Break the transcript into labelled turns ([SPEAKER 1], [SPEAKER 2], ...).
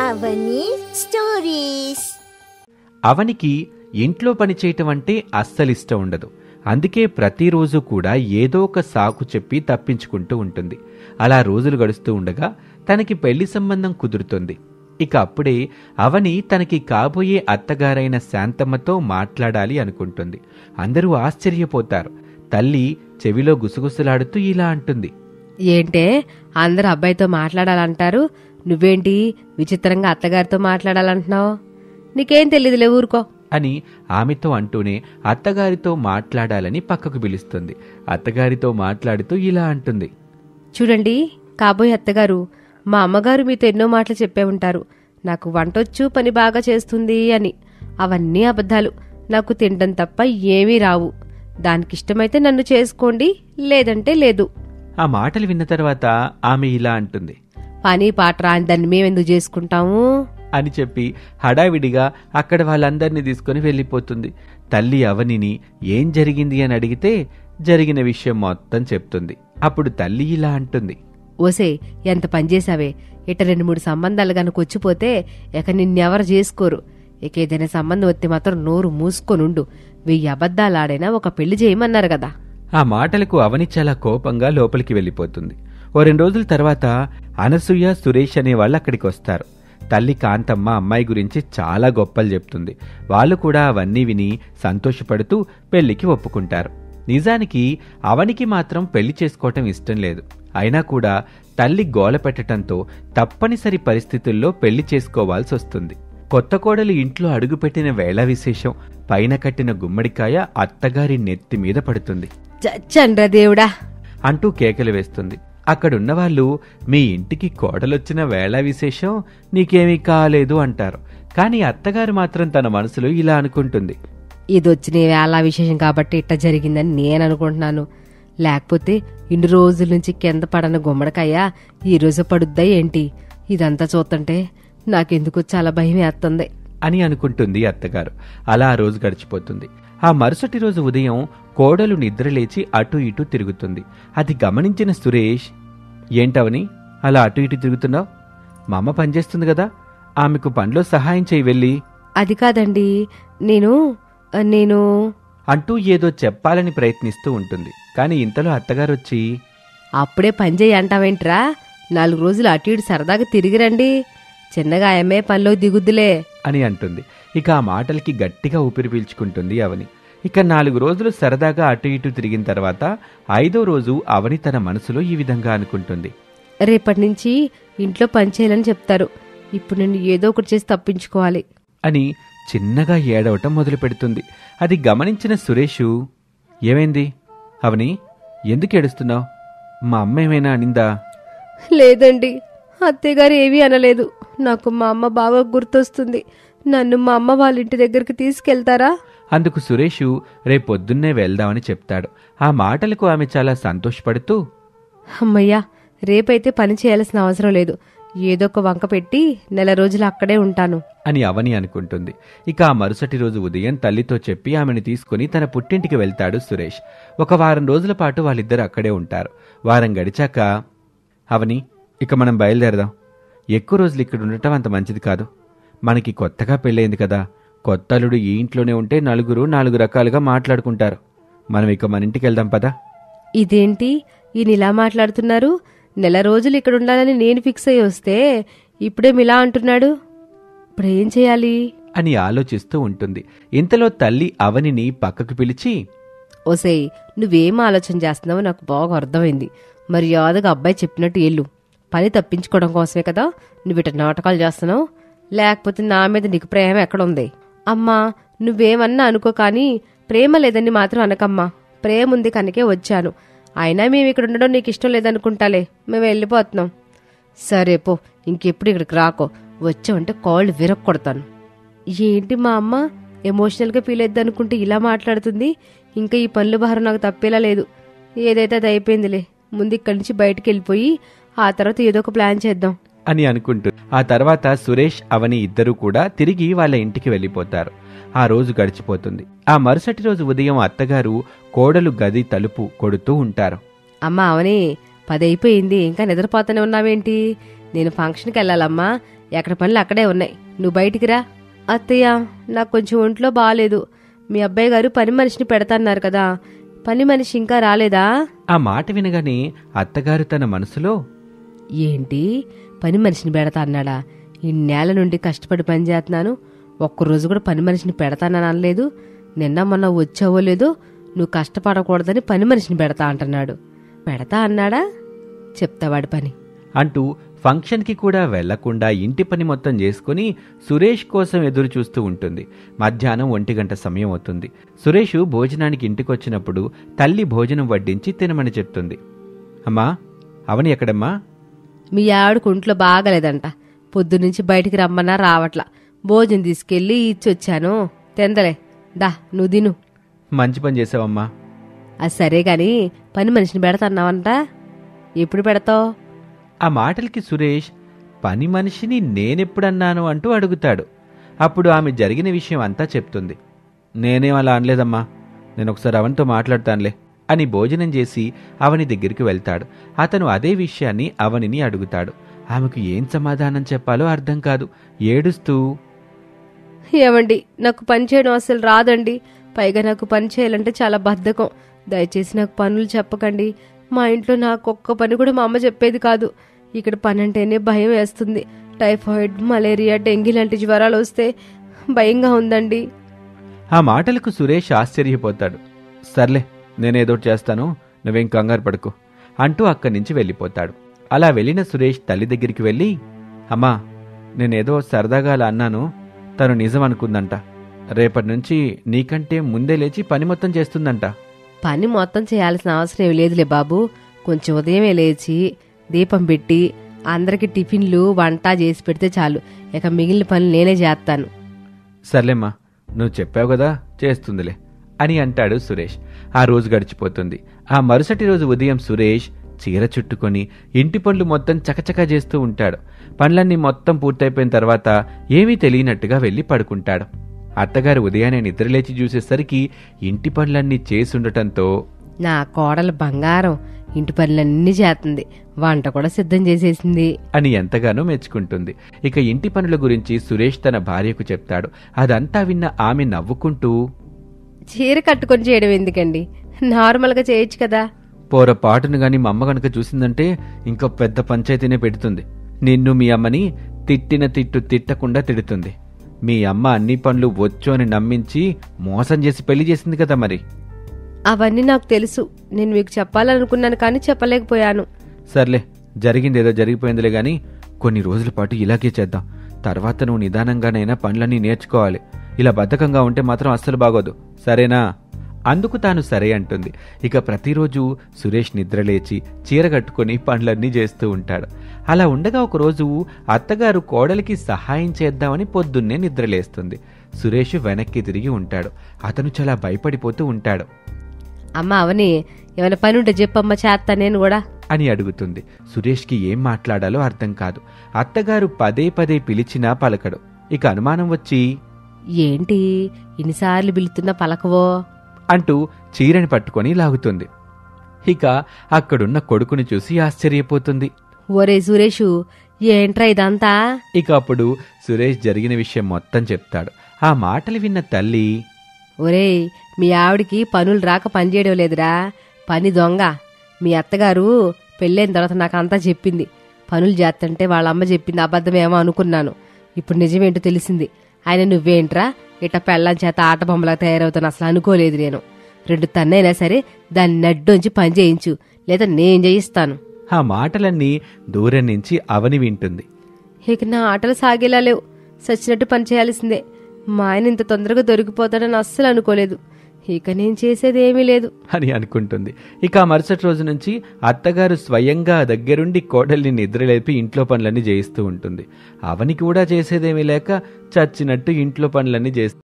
[SPEAKER 1] అవని stories.
[SPEAKER 2] అవనికి ఇంట్లో పని చేయటం అంటే అస్సలిష్టం ఉండదు. అందుకే ప్రతిరోజు కూడా ఏదో ఒక సాకు చెప్పి తప్పించుకుంటూ ఉంటుంది. అలా రోజులు గడుస్తూ ఉండగా తనకి పెళ్లి సంబంధం కుదురుతుంది. ఇక అప్పుడే అవని తనకి కాబోయే అత్తగారైన శాంతమ్మతో మాట్లాడాలి అనుకుంటుంది. అందరూ ఆశ్చర్యపోతారు. తల్లి చెవిలో గుసగుసలాడుతూ ఇలా అంటుంది,
[SPEAKER 3] ఏంటే అందరు అబ్బాయితో మాట్లాడాలంటారు, నువ్వేంటి విచిత్రంగా అత్తగారితో మాట్లాడాలంటున్నావు? నీకేం తెలీదులే, ఊరుకో
[SPEAKER 2] అని ఆమెతో అంటూనే అత్తగారితో మాట్లాడాలని పక్కకు పిలుస్తుంది. అత్తగారితో మాట్లాడుతూ ఇలా అంటుంది,
[SPEAKER 3] చూడండి కాబోయే అత్తగారు, మా అమ్మగారు మీతో ఎన్నో మాటలు చెప్పే ఉంటారు. నాకు వంటొచ్చు, పని బాగా చేస్తుంది అని. అవన్నీ అబద్ధాలు. నాకు తినడం తప్ప ఏమీ రావు. దానికిష్టమైతే నన్ను చేసుకోండి, లేదంటే లేదు.
[SPEAKER 2] ఆ మాటలు విన్న తర్వాత ఆమె ఇలా అంటుంది,
[SPEAKER 3] పని పాట రాని దాన్ని మేమెందుకు చేసుకుంటాము
[SPEAKER 2] అని చెప్పి హడావిడిగా అక్కడ వాళ్ళందరినీ తీసుకుని వెళ్ళిపోతుంది. తల్లి అవనిని ఏం జరిగింది అని అడిగితే జరిగిన విషయం మొత్తం చెప్తుంది. అప్పుడు తల్లి ఇలా అంటుంది,
[SPEAKER 3] ఓసే ఎంత పనిచేసావే, ఇట 2-3 సంబంధాలు గనుక వచ్చిపోతే ఇక నిన్నెవరు చేసుకోరు. ఇక ఏదైనా సంబంధం వస్తే మాత్రం నోరు మూసుకొనుండు. 1000 అబద్ధాలాడైనా ఒక పెళ్లి చేయమన్నారు కదా.
[SPEAKER 2] ఆ మాటలకు అవని చాలా కోపంగా లోపలికి వెళ్ళిపోతుంది. ఓ 2 రోజుల తర్వాత అనసూయ, సురేష్ అనే వాళ్ళు అక్కడికి వస్తారు. తల్లి కాంతమ్మ అమ్మాయి గురించి చాలా గొప్పలు చెప్తుంది. వాళ్ళు కూడా అవన్నీ విని సంతోషపడుతూ పెళ్లికి ఒప్పుకుంటారు. నిజానికి అవనికి మాత్రం పెళ్లి చేసుకోవటం ఇష్టం లేదు. అయినా కూడా తల్లి గోల పెట్టడంతో తప్పనిసరి పరిస్థితుల్లో పెళ్లి చేసుకోవాల్సి వస్తుంది. కొత్త కోడలు ఇంట్లో అడుగుపెట్టిన వేళ విశేషం పైన కట్టిన గుమ్మడికాయ అత్తగారి నెత్తి మీద పడుతుంది.
[SPEAKER 3] చండ్ర దేవుడా
[SPEAKER 2] అంటూ కేకలు వేస్తుంది. అక్కడున్నవాళ్ళు, మీ ఇంటికి కోడలొచ్చిన వేళ విశేషం నీకేమీ కాలేదు అంటారు. కాని అత్తగారు మాత్రం తన మనసులో ఇలా అనుకుంటుంది,
[SPEAKER 3] ఇదొచ్చిన వేళ విశేషం కాబట్టి ఇట్ట జరిగిందని నేను అనుకుంటున్నాను. లేకపోతే ఇన్ని రోజుల నుంచి కింద పడన గుమ్మడికాయ ఈ రోజు పడుద్దా ఏంటి? ఇదంతా చూస్తుంటే నాకెందుకు చాలా భయం వేస్తుంది
[SPEAKER 2] అని అనుకుంటుంది అత్తగారు. అలా ఆ రోజు గడిచిపోతుంది. ఆ మరుసటి రోజు ఉదయం కోడలు నిద్రలేచి అటూ ఇటూ తిరుగుతుంది. అది గమనించిన సురేష్, ఏంటవని అలా అటూ ఇటూ తిరుగుతున్నావు? మా అమ్మ పనిచేస్తుంది కదా, ఆమెకు పనిలో సహాయం చేయి వెళ్ళి.
[SPEAKER 3] అది కాదండి, నేను
[SPEAKER 2] అంటూ ఏదో చెప్పాలని ప్రయత్నిస్తూ ఉంటుంది. కాని ఇంతలో అత్తగారొచ్చి,
[SPEAKER 3] అప్పుడే పని చేయి అంటావేంట్రా? 4 రోజులు అటు ఇటు సరదాగా తిరిగిరండి, చిన్నగా ఆమె పనిలో దిగుద్దులే
[SPEAKER 2] అని అంటుంది. ఇక ఆ మాటలకి గట్టిగా ఊపిరి పీల్చుకుంటుంది అవని. ఇక 4 రోజులు సరదాగా అటు ఇటు తిరిగిన తర్వాత 5వ రోజు అవని తన మనసులో ఈ విధంగా అనుకుంటుంది,
[SPEAKER 3] రేపటి నుంచి ఇంట్లో పని చేయాలని చెప్తారు. ఇప్పుడు నేను ఏదో ఒకటి చేసి తప్పించుకోవాలి
[SPEAKER 2] అని చిన్నగా ఏడవటం మొదలు పెడుతుంది. అది గమనించిన సురేషు, ఏమైంది అవని, ఎందుకు ఏడుస్తున్నావు? మా అమ్మ ఏమైనా అనిందా?
[SPEAKER 3] లేదండి, అత్తయ్యగారు ఏమీ అనలేదు. నాకు మా అమ్మ బాగా గుర్తొస్తుంది. నన్ను మా అమ్మ వాళ్ళ ఇంటి దగ్గరికి తీసుకెళ్తారా?
[SPEAKER 2] అందుకు సురేషు రేపొద్దున్నే వెళ్దామని చెప్తాడు. ఆ మాటలకు ఆమె చాలా సంతోషపడుతూ,
[SPEAKER 3] అమ్మయ్యా, రేపైతే పని చేయాల్సిన అవసరం లేదు. ఏదో ఒక వంక పెట్టి 4 రోజులు అక్కడే ఉంటాను
[SPEAKER 2] అని అవని అనుకుంటుంది. ఇక ఆ మరుసటి రోజు ఉదయం తల్లితో చెప్పి ఆమెను తీసుకుని తన పుట్టింటికి వెళ్తాడు సురేష్. ఒక వారం రోజుల పాటు వాళ్ళిద్దరు అక్కడే ఉంటారు. వారం గడిచాక, అవని, ఇక మనం బయలుదేరదాం. ఎక్కువ రోజులు ఇక్కడ ఉండటం అంత మంచిది కాదు. మనకి కొత్తగా పెళ్ళయింది కదా, కొత్త అల్లుడు ఈ ఇంట్లోనే ఉంటే నలుగురు 4 రకాలుగా మాట్లాడుకుంటారు. మనం ఇక మన ఇంటికి వెళ్దాం పదా.
[SPEAKER 3] ఇదేంటి ఈయన ఇలా మాట్లాడుతున్నారు? 4 రోజులు ఇక్కడ ఉండాలని నేను ఫిక్స్ అయ్యి వస్తే ఇప్పుడేం ఇలా అంటున్నాడు? ఇప్పుడేం చేయాలి
[SPEAKER 2] అని ఆలోచిస్తూ ఉంటుంది. ఇంతలో తల్లి అవనిని పక్కకు పిలిచి,
[SPEAKER 3] ఓసేయ్, నువ్వేం ఆలోచన చేస్తున్నావో నాకు బాగా అర్థమైంది. మర్యాదగా అబ్బాయి చెప్పినట్టు ఏళ్ళు. పని తప్పించుకోవడం కోసమే కదా నువ్వు ఇట నాటకాలు చేస్తున్నావు? లేకపోతే నా మీద నీకు ప్రేమ ఎక్కడుంది? అమ్మా, నువ్వేమన్నా అనుకో, కానీ ప్రేమ లేదని మాత్రం అనకమ్మా. ప్రేమ ఉంది కనుకే వచ్చాను. అయినా మేము ఇక్కడ ఉండడం నీకు ఇష్టం లేదనుకుంటాలే, మేము వెళ్ళిపోతున్నాం. సరే పో, ఇంకెప్పుడు ఇక్కడికి రాకో. వచ్చావంటే కాళ్ళు విరక్కొడతాను. ఏంటి మా అమ్మ ఎమోషనల్గా ఫీల్ అయిద్ది అనుకుంటే ఇలా మాట్లాడుతుంది? ఇంకా ఈ పనుల భారం నాకు తప్పేలా లేదు. ఏదైతే అది అయిపోయిందిలే. ముందు ఇక్కడి నుంచి బయటికి వెళ్ళిపోయి ఆ తర్వాత ఏదో ఒక ప్లాన్ చేద్దాం
[SPEAKER 2] అని అనుకుంటూ ఆ తర్వాత సురేష్ అవని ఇద్దరూ కూడా తిరిగి వాళ్ళ ఇంటికి వెళ్ళిపోతారు. ఆ రోజు గడిచిపోతుంది. ఆ మరుసటి రోజు ఉదయం అత్తగారు కోడలు గది తలుపు కొడుతూ ఉంటారు.
[SPEAKER 3] అమ్మా అవని, 10 అయిపోయింది, ఇంకా నిద్రపోతూనే ఉన్నావేంటి? నేను ఫంక్షన్కి వెళ్ళాలమ్మా. ఎక్కడ పనులు అక్కడే ఉన్నాయి, నువ్వు బయటికి రా. అత్తయ్య, నాకు కొంచెం ఒంట్లో బాగాలేదు. మీ అబ్బాయి గారు పని మనిషిని పెడతాన్నారు కదా, పని మనిషి ఇంకా రాలేదా?
[SPEAKER 2] ఆ మాట వినగానే అత్తగారు తన మనసులో,
[SPEAKER 3] ఏంటి పని మనిషిని పెడతా అన్నాడా? ఇన్నేళ్ల నుండి కష్టపడి పని చేస్తున్నాను, ఒక్కరోజు కూడా పని మనిషిని పెడతానని అనలేదు. నిన్న మొన్న వచ్చావో లేదో నువ్వు కష్టపడకూడదని పని మనిషిని పెడతా అంటున్నాడు. పెడతా అన్నాడా? చెప్తావాడి పని
[SPEAKER 2] అంటూ ఫంక్షన్కి కూడా వెళ్లకుండా ఇంటి పని మొత్తం చేసుకుని సురేష్ కోసం ఎదురు చూస్తూ ఉంటుంది. మధ్యాహ్నం 1 గంట సమయం అవుతుంది. సురేష్ భోజనానికి ఇంటికొచ్చినప్పుడు తల్లి భోజనం వడ్డించి తినమని చెప్తుంది. అమ్మా, అవని ఎక్కడమ్మా?
[SPEAKER 3] మీ ఆవిడకు ఒంట్లో బాగలేదంట, పొద్దునుంచి బయటికి రమ్మన్నా రావట్లా. భోజనం తీసుకెళ్లి ఇచ్చొచ్చాను, తెందలే, దా నువ్వు తిను.
[SPEAKER 2] మంచి పని చేసావమ్మా.
[SPEAKER 3] అది సరే గాని పని మనిషిని పెడతాన్నావంట, ఎప్పుడు పెడతావు?
[SPEAKER 2] ఆ మాటలకి సురేష్, పని మనిషిని నేనెప్పుడన్నాను అంటూ అడుగుతాడు. అప్పుడు ఆమె జరిగిన విషయం అంతా చెప్తుంది. నేనేం అలా అనలేదమ్మా, నేను ఒకసారి అవనితో మాట్లాడతానులే అని భోజనం చేసి అవని దగ్గరికి వెళ్తాడు. అతను అదే విషయాన్ని అవనిని అడుగుతాడు. ఆమెకు ఏం సమాధానం చెప్పాలో అర్థం కాదు. ఏడుస్తూ,
[SPEAKER 3] ఏమండి, నాకు పని చేయడం అసలు రాదండి. పైగా నాకు పని చేయాలంటే చాలా బద్ధకం. దయచేసి నాకు పనులు చెప్పకండి. మా ఇంట్లో నాకు ఒక్క పని కూడా మా అమ్మ చెప్పేది కాదు. ఇక్కడ పని అంటేనే భయం వేస్తుంది. టైఫాయిడ్, మలేరియా, డెంగీ లాంటి జ్వరాలు వస్తే భయంగా ఉందండి.
[SPEAKER 2] ఆ మాటలకు సురేష్ ఆశ్చర్యపోతాడు. సర్లే, నేనేదో చేస్తాను, నువ్వేం కంగారు పడుకో అంటూ అక్కడి నుంచి వెళ్ళిపోతాడు. అలా వెళ్ళిన సురేష్ తల్లి దగ్గరికి వెళ్ళి, అమ్మా, నేనేదో సరదాగా అలా అన్నాను, తను నిజం అనుకుందంట. రేపటి నుంచి నీకంటే ముందే లేచి పని మొత్తం చేస్తుందంట.
[SPEAKER 3] పని మొత్తం చేయాల్సిన అవసరం ఏమి లేదులే బాబు. కొంచెం ఉదయమే లేచి దీపం పెట్టి అందరికి టిఫిన్లు వంట చేసి పెడితే చాలు. ఇక మిగిలిన పనులు నేనే చేస్తాను.
[SPEAKER 2] సర్లేమ్మా, నువ్వు చెప్పావు కదా, చేస్తుందిలే అని అంటాడు సురేష్. ఆ రోజు గడిచిపోతుంది. ఆ మరుసటి రోజు ఉదయం సురేష్ చీర చుట్టుకొని ఇంటి పనులు మొత్తం చకచకా చేస్తూ ఉంటాడు. పనులన్నీ మొత్తం పూర్తయిపోయిన తర్వాత ఏమీ తెలియనట్టుగా వెళ్ళి పడుకుంటాడు. అత్తగారు ఉదయాన్నే నిద్రలేచి చూసేసరికి ఇంటి పనులన్నీ చేసుండటంతో,
[SPEAKER 3] నా కోడలు బంగారం, ఇంటి పనులన్నీ చేస్తుంది, వంట కూడా సిద్ధం చేసేసింది
[SPEAKER 2] అని ఎంతగానో మెచ్చుకుంటుంది. ఇక ఇంటి పనుల గురించి సురేష్ తన భార్యకు చెప్తాడు. అదంతా విన్న ఆమె నవ్వుకుంటూ,
[SPEAKER 3] చీర కట్టుకొని చేయడం ఎందుకండి, నార్మల్గా చేయొచ్చు కదా.
[SPEAKER 2] పొరపాటును గాని మా అమ్మ గనక చూసిందంటే ఇంకో పెద్ద పంచాయతీనే పెడుతుంది. నిన్ను మీ అమ్మని తిట్టిన తిట్టు తిట్టకుండా తిడుతుంది. మీ అమ్మ అన్ని పనులు వచ్చు అని నమ్మించి మోసం చేసి పెళ్లి చేసింది కదా మరి.
[SPEAKER 3] అవన్నీ నాకు తెలుసు, నేను మీకు చెప్పాలనుకున్నాను కానీ చెప్పలేకపోయాను.
[SPEAKER 2] సర్లే, జరిగిందేదో జరిగిపోయిందిలే గాని కొన్ని రోజుల పాటు ఇలాగే చేద్దాం. తర్వాత నువ్వు నిదానంగానైనా పనులన్నీ నేర్చుకోవాలి. ఇలా బద్ధకంగా ఉంటే మాత్రం అస్సలు బాగోదు, సరేనా? అందుకు తాను సరే అంటుంది. ఇక ప్రతిరోజు సురేష్ నిద్రలేచి చీర కట్టుకుని పనులన్నీ చేస్తూ ఉంటాడు. అలా ఉండగా ఒకరోజు అత్తగారు కోడలికి సహాయం చేద్దామని పొద్దున్నే నిద్రలేస్తుంది. సురేష్ వెనక్కి తిరిగి ఉంటాడు. అతను చాలా భయపడిపోతూ ఉంటాడు.
[SPEAKER 3] అమ్మ అవని, ఏమైనా పని ఉంటే చెప్పమ్మ, చేస్తా నేను కూడా
[SPEAKER 2] అని అడుగుతుంది. సురేష్కి ఏం మాట్లాడాలో అర్థం కాదు. అత్తగారు పదే పదే పిలిచినా పలకడు. ఇక అనుమానం వచ్చి,
[SPEAKER 3] ఏంటి ఇన్నిసార్లు పిలుతున్నా పలకవో
[SPEAKER 2] అంటూ చీరని పట్టుకొని లాగుతుంది. ఇక అక్కడున్న కొడుకుని చూసి ఆశ్చర్యపోతుంది.
[SPEAKER 3] ఒరే సురేషు, ఏంట్రా ఇదంతా?
[SPEAKER 2] ఇక అప్పుడు సురేష్ జరిగిన విషయం మొత్తం చెప్తాడు. ఆ మాటలు విన్న తల్లి,
[SPEAKER 3] ఒరేయ్, మీ ఆవిడికి పనులు రాక పని చేయడం లేదురా, పని దొంగ. మీ అత్తగారు పెళ్ళైన తర్వాత నాకు అంతా చెప్పింది. పనులు చేస్తుంటే వాళ్ళమ్మ చెప్పింది అబద్ధమేమో అనుకున్నాను. ఇప్పుడు నిజమేంటో తెలిసింది. ఆయన నువ్వేంట్రా ఇట పెళ్ళం చేత ఆట బొమ్మలా తయారవుతాను అసలు అనుకోలేదు నేను. 2 తన్నైనా సరే దాన్ని నడ్డొంచి పని చేయించు, లేదా నేను చేయిస్తాను.
[SPEAKER 2] ఆ మాటలన్నీ దూరం నుంచి అవని వింటుంది.
[SPEAKER 3] ఇక నా ఆటలు సాగేలా లేవు, సచ్చినట్టు పని చేయాల్సిందే. మా ఆయన ఇంత తొందరగా దొరికిపోతాడని అస్సలు అనుకోలేదు. ఇక నేను చేసేదేమీ లేదు
[SPEAKER 2] అని అనుకుంటుంది. ఇక ఆ మరుసటి రోజు నుంచి అత్తగారు స్వయంగా దగ్గరుండి కోడల్ని నిద్రలేపి ఇంట్లో పనులన్నీ చేయిస్తూ ఉంటుంది. అవని కూడా చేసేదేమీ లేక చచ్చినట్టు ఇంట్లో పనులన్నీ చేస్తూ